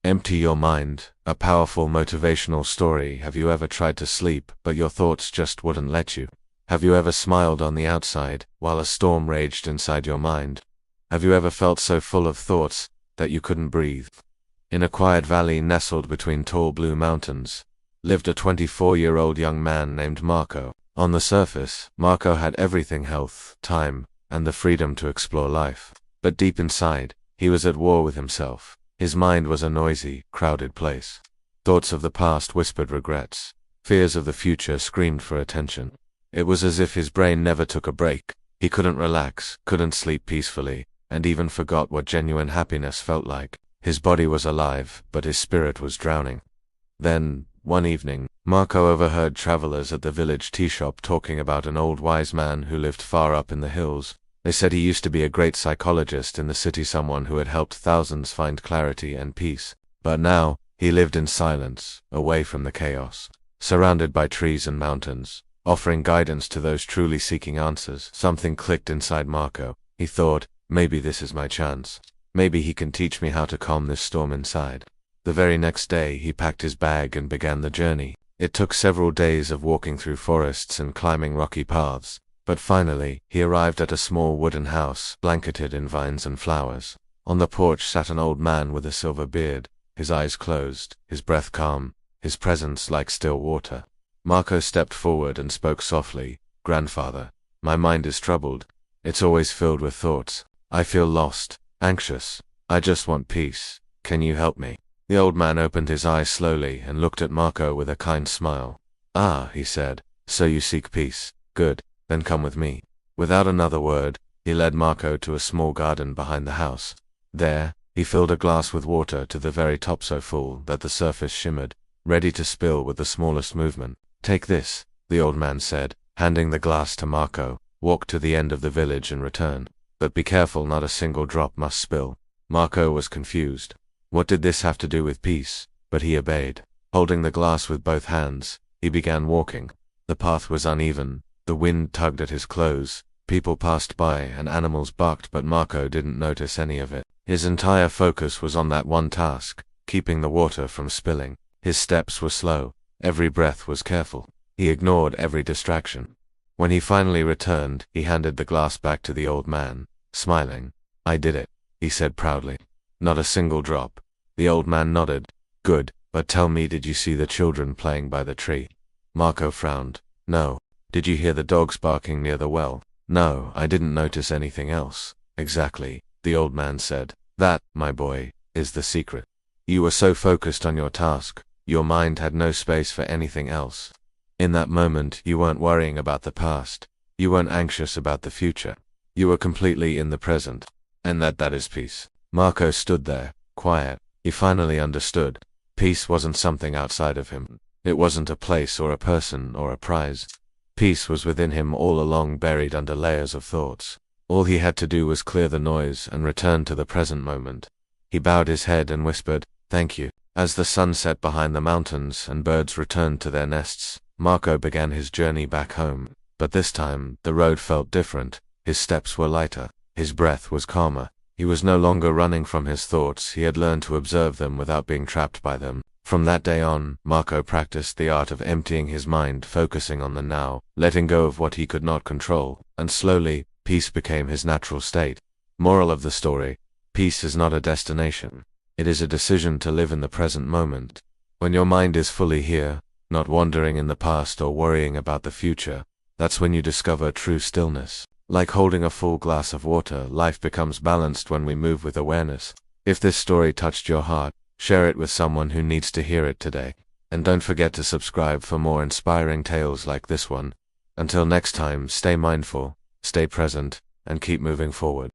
Empty your mind, a powerful motivational story. Have you ever tried to sleep, but your thoughts just wouldn't let you? Have you ever smiled on the outside, while a storm raged inside your mind? Have you ever felt so full of thoughts that you couldn't breathe? In a quiet valley nestled between tall blue mountains, lived a 24-year-old young man named Marco. On the surface, Marco had everything: health, time, and the freedom to explore life. But deep inside, he was at war with himself. His mind was a noisy, crowded place. Thoughts of the past whispered regrets. Fears of the future screamed for attention. It was as if his brain never took a break. He couldn't relax, couldn't sleep peacefully, and even forgot what genuine happiness felt like. His body was alive, but his spirit was drowning. Then, one evening, Marco overheard travelers at the village tea shop talking about an old wise man who lived far up in the hills. They said he used to be a great psychologist in the city, someone who had helped thousands find clarity and peace. But now, he lived in silence, away from the chaos, surrounded by trees and mountains, offering guidance to those truly seeking answers. Something clicked inside Marco. He thought, maybe this is my chance. Maybe he can teach me how to calm this storm inside. The very next day, he packed his bag and began the journey. It took several days of walking through forests and climbing rocky paths. But finally, he arrived at a small wooden house, blanketed in vines and flowers. On the porch sat an old man with a silver beard, his eyes closed, his breath calm, his presence like still water. Marco stepped forward and spoke softly. "Grandfather, my mind is troubled. It's always filled with thoughts. I feel lost, anxious. I just want peace. Can you help me?" The old man opened his eyes slowly and looked at Marco with a kind smile. "Ah," he said, "so you seek peace. Good. Then come with me." Without another word, he led Marco to a small garden behind the house. There, he filled a glass with water to the very top, so full that the surface shimmered, ready to spill with the smallest movement. "Take this," the old man said, handing the glass to Marco. "Walk to the end of the village and return. But be careful, not a single drop must spill." Marco was confused. What did this have to do with peace? But he obeyed. Holding the glass with both hands, he began walking. The path was uneven. The wind tugged at his clothes, people passed by and animals barked, but Marco didn't notice any of it. His entire focus was on that one task, keeping the water from spilling. His steps were slow, every breath was careful. He ignored every distraction. When he finally returned, he handed the glass back to the old man, smiling. "I did it," he said proudly. "Not a single drop." The old man nodded. "Good, but tell me, did you see the children playing by the tree?" Marco frowned. "No." "Did you hear the dogs barking near the well?" "No, I didn't notice anything else." "Exactly," the old man said. "That, my boy, is the secret. You were so focused on your task, your mind had no space for anything else. In that moment, you weren't worrying about the past. You weren't anxious about the future. You were completely in the present. And that is peace." Marco stood there, quiet. He finally understood. Peace wasn't something outside of him. It wasn't a place or a person or a prize. Peace was within him all along, buried under layers of thoughts. All he had to do was clear the noise and return to the present moment. He bowed his head and whispered, "Thank you." As the sun set behind the mountains and birds returned to their nests, Marco began his journey back home. But this time, the road felt different. His steps were lighter. His breath was calmer. He was no longer running from his thoughts. He had learned to observe them without being trapped by them. From that day on, Marco practiced the art of emptying his mind, focusing on the now, letting go of what he could not control, and slowly, peace became his natural state. Moral of the story: peace is not a destination. It is a decision to live in the present moment. When your mind is fully here, not wandering in the past or worrying about the future, that's when you discover true stillness. Like holding a full glass of water, life becomes balanced when we move with awareness. If this story touched your heart, share it with someone who needs to hear it today. And don't forget to subscribe for more inspiring tales like this one. Until next time, stay mindful, stay present, and keep moving forward.